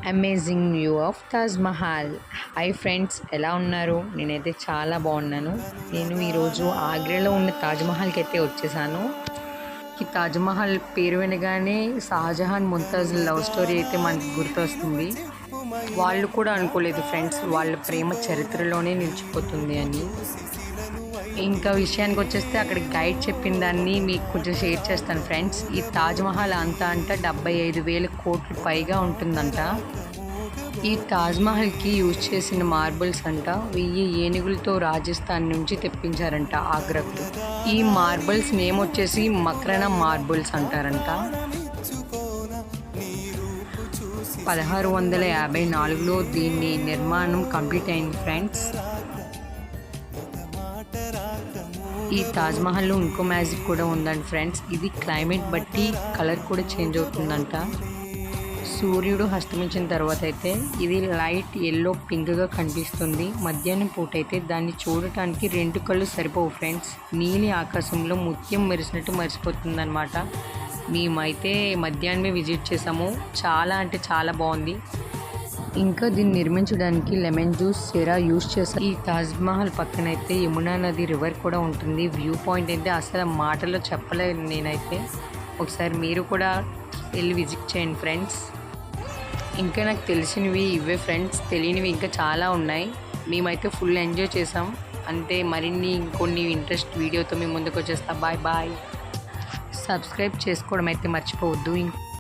Amazing view of Taj Mahal. Hi friends, ఎలా ఉన్నారు? నేనైతే చాలా బాగున్నాను. నేను ఈరోజు ఆగ్రాలో ఉన్న తాజ్మహల్కి అయితే వచ్చేసాను. ఈ తాజ్మహల్ పేరు వినగానే షాజహాన్ ముంతాజ్ లవ్ స్టోరీ అయితే మనకి గుర్తొస్తుంది. వాళ్ళు కూడా అనుకోలేదు ఫ్రెండ్స్, వాళ్ళ ప్రేమ చరిత్రలోనే నిలిచిపోతుంది అని. ఇంకా విషయానికి వచ్చేస్తే అక్కడ గైడ్ చెప్పిన దాన్ని మీకు కొంచెం షేర్ చేస్తాను ఫ్రెండ్స్. ఈ తాజ్మహల్ అంతా అంట 75,000 కోట్లు పైగా ఉంటుందంట. ఈ తాజ్మహల్కి యూజ్ చేసిన మార్బుల్స్ అంట 1000 ఏనుగులతో రాజస్థాన్ నుంచి తెప్పించారంట ఆగ్రాకు. ఈ మార్బుల్స్ నేమ్ వచ్చేసి మక్రానా మార్బుల్స్ అంటారంట. 1654లో దీన్ని నిర్మాణం కంప్లీట్ అయింది ఫ్రెండ్స్. ఈ తాజ్మహల్లో ఇంకో మ్యాజిక్ కూడా ఉందండి ఫ్రెండ్స్. ఇది క్లైమేట్ బట్టి కలర్ కూడా చేంజ్ అవుతుందంట. సూర్యుడు అస్తమించిన తర్వాత అయితే ఇది లైట్ ఎల్లో పింక్గా కనిపిస్తుంది. మధ్యాహ్నం పూట అయితే దాన్ని చూడటానికి 2 కళ్ళు సరిపోవు ఫ్రెండ్స్. నీలి ఆకాశంలో ముత్యం మెరిసినట్టు మెరిసిపోతుంది అనమాట. మేమైతే మధ్యాహ్నమే విజిట్ చేసాము. చాలా అంటే చాలా బాగుంది. ఇంకా దీన్ని నిర్మించడానికి లెమన్ జ్యూస్ సిరా యూజ్ చేశారు. ఈ తాజ్మహల్ పక్కన అయితే యమునా నది రివర్ కూడా ఉంటుంది. వ్యూ పాయింట్ అయితే అసలు మాటలో చెప్పలేదు నేనైతే. ఒకసారి మీరు కూడా వెళ్ళి విజిట్ చేయండి ఫ్రెండ్స్. ఇంకా నాకు తెలిసినవి ఇవే ఫ్రెండ్స్, తెలియనివి ఇంకా చాలా ఉన్నాయి. మేమైతే ఫుల్ ఎంజాయ్ చేసాం. అంటే మరిన్ని ఇంకొన్ని ఇంట్రెస్ట్ వీడియోతో మేము ముందుకు వచ్చేస్తాం. Bye bye. సబ్స్క్రైబ్ చేసుకోవడం అయితే మర్చిపోవద్దు.